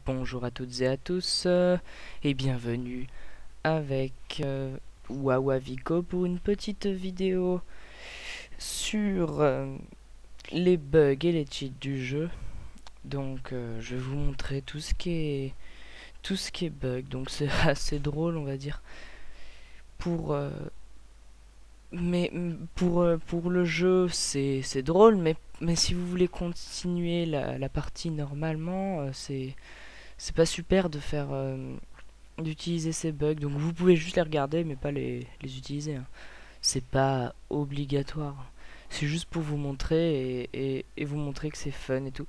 bonjour à toutes et à tous et bienvenue avec Wawavico pour une petite vidéo sur les bugs et les cheats du jeu. Donc je vais vous montrer tout ce qui est bug, donc c'est assez drôle on va dire. Pour pour le jeu c'est drôle, mais si vous voulez continuer la partie normalement, c'est pas super de faire d'utiliser ces bugs. Donc vous pouvez juste les regarder mais pas les utiliser, hein. C'est pas obligatoire, c'est juste pour vous montrer et vous montrer que c'est fun et tout,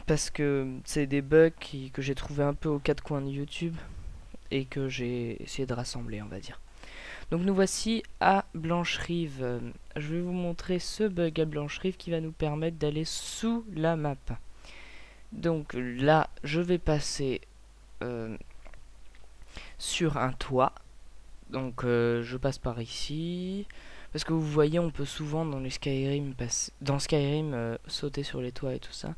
parce que c'est des bugs que j'ai trouvé un peu aux quatre coins de YouTube et que j'ai essayé de rassembler, on va dire. Donc nous voici à Blancherive. Je vais vous montrer ce bug à Blancherive qui va nous permettre d'aller sous la map. Donc là, je vais passer sur un toit. Donc je passe par ici. Parce que vous voyez, on peut souvent dans les Skyrim, sauter sur les toits et tout ça.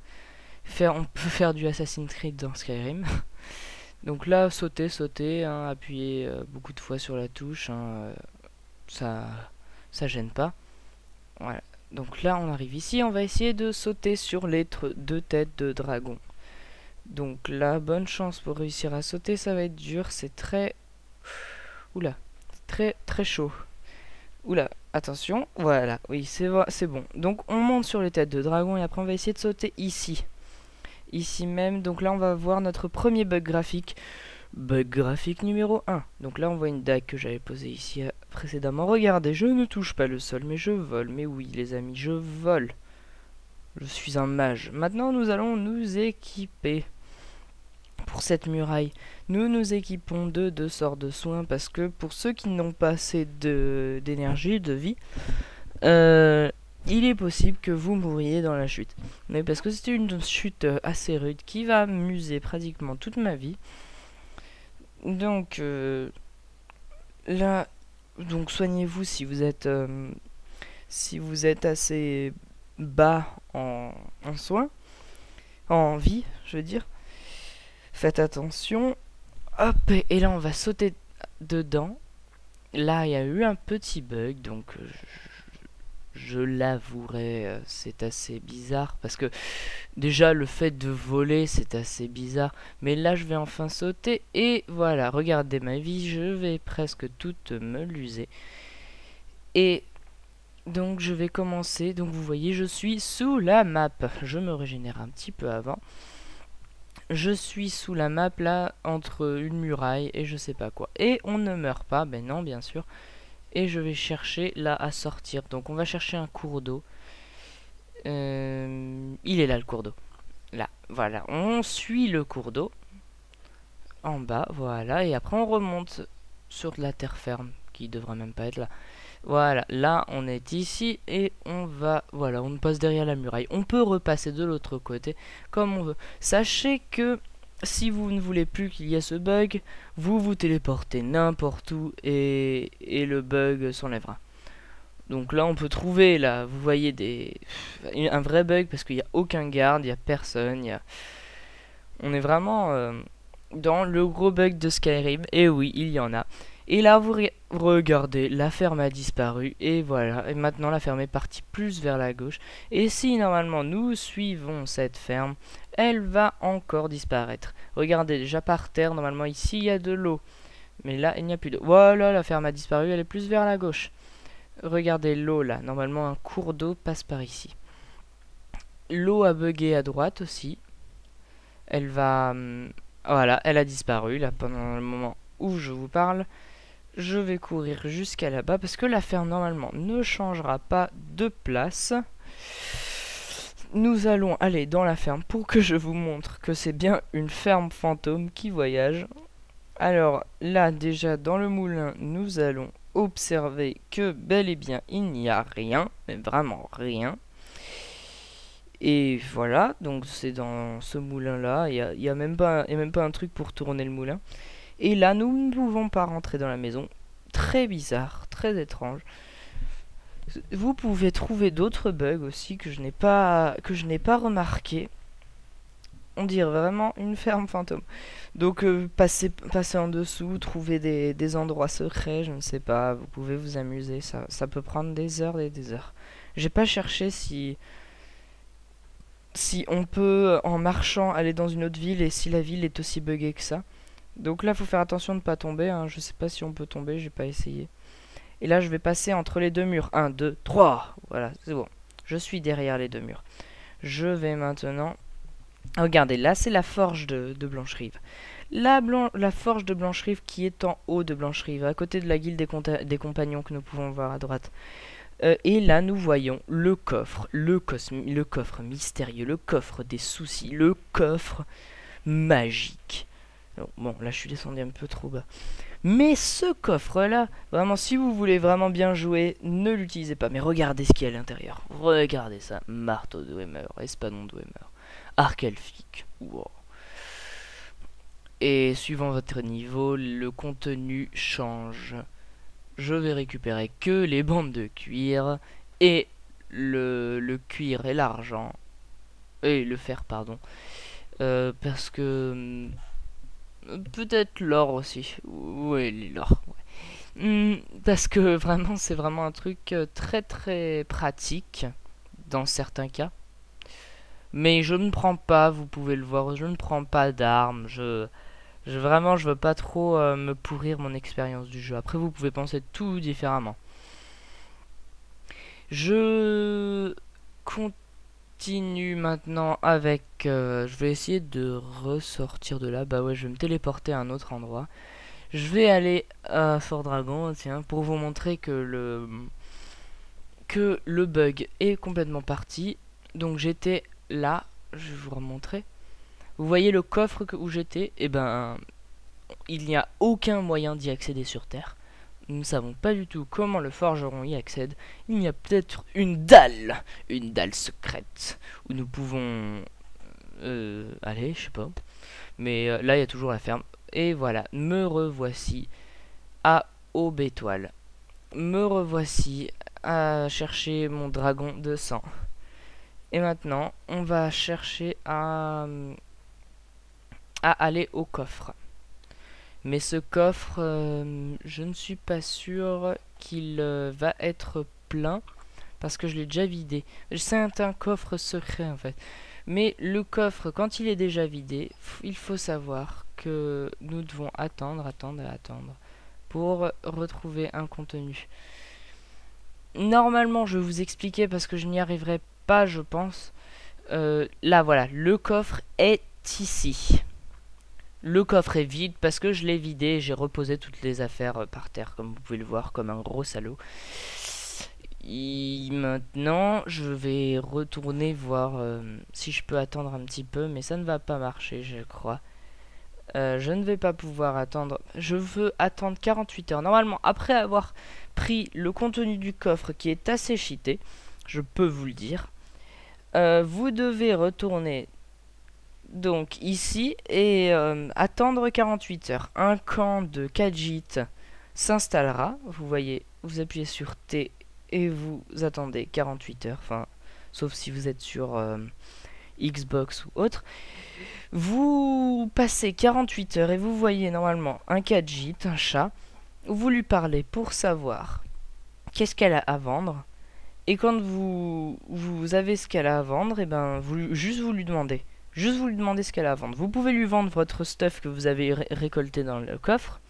On peut faire du Assassin's Creed dans Skyrim. Donc là, sauter, hein, appuyer beaucoup de fois sur la touche, hein, ça gêne pas. Voilà. Donc là, on arrive ici, on va essayer de sauter sur les deux têtes de dragon. Donc là, bonne chance pour réussir à sauter, ça va être dur, c'est très... Oula, très chaud. Oula, attention, voilà, oui, c'est bon. Donc on monte sur les têtes de dragon et après on va essayer de sauter ici. Ici même, donc là on va voir notre premier bug graphique. Bug graphique numéro 1. Donc là on voit une dague que j'avais posée ici précédemment. Regardez, je ne touche pas le sol mais je vole. Mais oui les amis, je vole. Je suis un mage. Maintenant nous allons nous équiper. Pour cette muraille, nous nous équipons de 2 sorts de soins, parce que pour ceux qui n'ont pas assez d'énergie, de vie, il est possible que vous mouriez dans la chute. Mais parce que c'était une chute assez rude qui va m'user pratiquement toute ma vie. Donc là, donc soignez-vous si vous êtes assez bas en soins, en vie, je veux dire. Faites attention. Hop, et là on va sauter dedans. Là il y a eu un petit bug, donc je l'avouerai, c'est assez bizarre, parce que déjà le fait de voler c'est assez bizarre, mais là je vais enfin sauter et voilà, regardez ma vie, je vais presque toute me l'user. Et donc je vais commencer, donc vous voyez je suis sous la map, je me régénère un petit peu avant. Je suis sous la map là, entre une muraille et je sais pas quoi. Et on ne meurt pas, ben non bien sûr. Et je vais chercher là à sortir. Donc on va chercher un cours d'eau. Il est là le cours d'eau. Là, voilà. On suit le cours d'eau. En bas, voilà. Et après on remonte sur de la terre ferme, qui devrait même pas être là. Voilà, là on est ici et on va, voilà, on passe derrière la muraille. On peut repasser de l'autre côté comme on veut. Sachez que si vous ne voulez plus qu'il y ait ce bug, vous vous téléportez n'importe où et le bug s'enlèvera. Donc là on peut trouver, là vous voyez un vrai bug parce qu'il n'y a aucun garde, il n'y a personne, on est vraiment dans le gros bug de Skyrim. Et oui, il y en a. Et là, vous regardez, la ferme a disparu. Et voilà, et maintenant la ferme est partie plus vers la gauche. Et si normalement nous suivons cette ferme, elle va encore disparaître. Regardez, déjà par terre, normalement ici il y a de l'eau. Mais là, il n'y a plus d'eau. Voilà, la ferme a disparu, elle est plus vers la gauche. Regardez l'eau là, normalement un cours d'eau passe par ici. L'eau a bugué à droite aussi. Elle va... voilà, elle a disparu là pendant le moment où je vous parle. Je vais courir jusqu'à là-bas parce que la ferme normalement ne changera pas de place. Nous allons aller dans la ferme pour que je vous montre que c'est bien une ferme fantôme qui voyage. Alors là déjà dans le moulin nous allons observer que bel et bien il n'y a rien, mais vraiment rien. Et voilà, donc c'est dans ce moulin là, il y a même pas un truc pour tourner le moulin. Et là, nous ne pouvons pas rentrer dans la maison. Très bizarre, très étrange. Vous pouvez trouver d'autres bugs aussi que je n'ai pas remarqué. On dirait vraiment une ferme fantôme. Donc passez en dessous, trouvez des endroits secrets, je ne sais pas, vous pouvez vous amuser, ça peut prendre des heures et des heures. J'ai pas cherché si on peut en marchant aller dans une autre ville et si la ville est aussi buggée que ça. Donc là faut faire attention de ne pas tomber, hein. Je sais pas si on peut tomber, j'ai pas essayé. Et là je vais passer entre les deux murs. 1, 2, 3. Voilà, c'est bon. Je suis derrière les deux murs. Je vais maintenant... Regardez, là c'est la forge de Blancherive. La forge de Blancherive qui est en haut de Blancherive, à côté de la guilde des compagnons que nous pouvons voir à droite. Et là nous voyons le coffre, le coffre mystérieux, le coffre des soucis, le coffre magique. Bon, là je suis descendu un peu trop bas. Mais ce coffre-là, vraiment, si vous voulez vraiment bien jouer, ne l'utilisez pas. Mais regardez ce qu'il y a à l'intérieur. Regardez ça. Marteau de Dwemer, espadon de Dwemer, arc elfique. Wow. Et suivant votre niveau, le contenu change. Je vais récupérer que les bandes de cuir et le cuir et l'argent. Et le fer, pardon. Parce que... peut-être l'or aussi. Oui, l'or. Ouais. Parce que vraiment, c'est vraiment un truc très très pratique dans certains cas. Mais je ne prends pas, vous pouvez le voir, je ne prends pas d'armes. Vraiment, je veux pas trop me pourrir mon expérience du jeu. Après, vous pouvez penser tout différemment. Je continue maintenant avec... je vais essayer de ressortir de là. Bah ouais, je vais me téléporter à un autre endroit. Je vais aller à Fort Dragon, tiens, pour vous montrer que le bug est complètement parti. Donc j'étais là, je vais vous remontrer. Vous voyez le coffre où j'étais? Eh ben, il n'y a aucun moyen d'y accéder sur Terre. Nous ne savons pas du tout comment le forgeron y accède. Il y a peut-être une dalle secrète, où nous pouvons aller, je sais pas. Mais là, il y a toujours la ferme. Et voilà, me revoici à Aubétoile. Me revoici à chercher mon dragon de sang. Et maintenant, on va chercher à aller au coffre. Mais ce coffre, je ne suis pas sûr qu'il va être plein, parce que je l'ai déjà vidé. C'est un coffre secret en fait. Mais le coffre, quand il est déjà vidé, il faut savoir que nous devons attendre pour retrouver un contenu. Normalement, je vais vous expliquer parce que je n'y arriverai pas, je pense. Là, voilà, le coffre est ici. Le coffre est vide parce que je l'ai vidé et j'ai reposé toutes les affaires par terre, comme vous pouvez le voir, comme un gros salaud. Et maintenant, je vais retourner voir si je peux attendre un petit peu, mais ça ne va pas marcher, je crois. Je ne vais pas pouvoir attendre. Je veux attendre 48 heures. Normalement, après avoir pris le contenu du coffre qui est assez cheaté, je peux vous le dire, vous devez retourner donc ici et attendre 48 heures. Un camp de Khajiit s'installera. Vous voyez, vous appuyez sur T et vous attendez 48 heures. Enfin, sauf si vous êtes sur Xbox ou autre. Vous passez 48 heures et vous voyez normalement un Khajiit, un chat. Vous lui parlez pour savoir qu'est-ce qu'elle a à vendre. Et quand vous avez ce qu'elle a à vendre, et ben vous lui demandez. Juste vous lui demandez ce qu'elle a à vendre. Vous pouvez lui vendre votre stuff que vous avez récolté dans le coffre.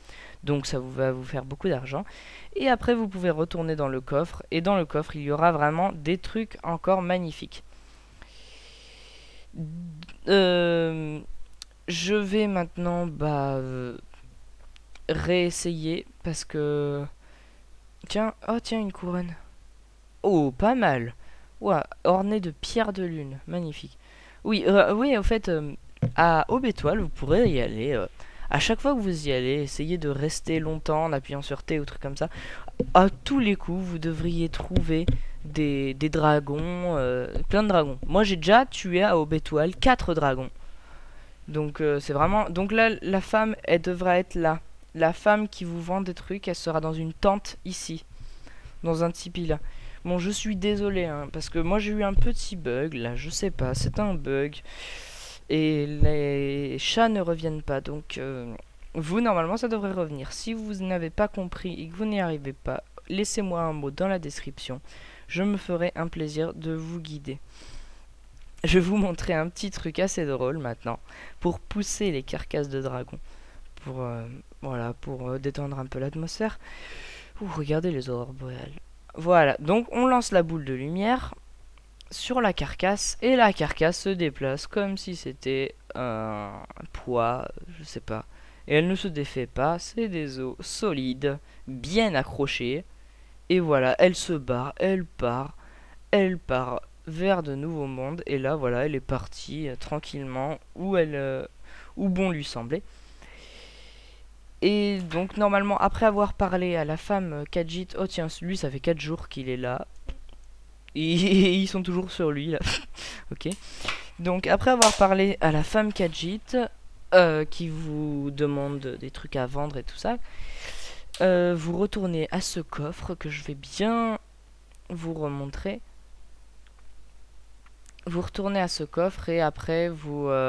Donc ça va vous faire beaucoup d'argent. Et après vous pouvez retourner dans le coffre. Et dans le coffre il y aura vraiment des trucs encore magnifiques. Je vais maintenant réessayer parce que... Tiens, oh tiens une couronne. Oh pas mal. Ouah, ornée de pierres de lune, magnifique. Oui, oui, en fait, à Aubétoile, vous pourrez y aller. À chaque fois que vous y allez, essayez de rester longtemps en appuyant sur T ou trucs comme ça. À tous les coups, vous devriez trouver des dragons, plein de dragons. Moi, j'ai déjà tué à Aubétoile 4 dragons. Donc, c'est vraiment... Donc là, la femme, elle devra être là. La femme qui vous vend des trucs, elle sera dans une tente ici. Dans un tipi là. Bon, je suis désolé, hein, parce que moi j'ai eu un petit bug, là, je sais pas, c'est un bug. et les chats ne reviennent pas. Donc vous, normalement, ça devrait revenir. Si vous n'avez pas compris et que vous n'y arrivez pas, laissez-moi un mot dans la description. Je me ferai un plaisir de vous guider. Je vais vous montrer un petit truc assez drôle maintenant pour pousser les carcasses de dragons. Voilà, pour détendre un peu l'atmosphère. Regardez les aurores boréales. Voilà, donc on lance la boule de lumière sur la carcasse et la carcasse se déplace comme si c'était un poids, je sais pas. Et elle ne se défait pas, c'est des os solides, bien accrochés. Et voilà, elle se barre, elle part vers de nouveaux mondes. Et là, voilà, elle est partie tranquillement où bon lui semblait. Et donc, normalement, après avoir parlé à la femme Khajiit, oh tiens, lui, ça fait 4 jours qu'il est là. Et ils sont toujours sur lui, là. Ok. Donc, après avoir parlé à la femme Khajiit, qui vous demande des trucs à vendre et tout ça, vous retournez à ce coffre que je vais bien vous remontrer. Vous retournez à ce coffre et après vous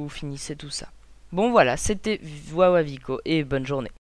finissez tout ça. Bon voilà, c'était Wawaviko et bonne journée.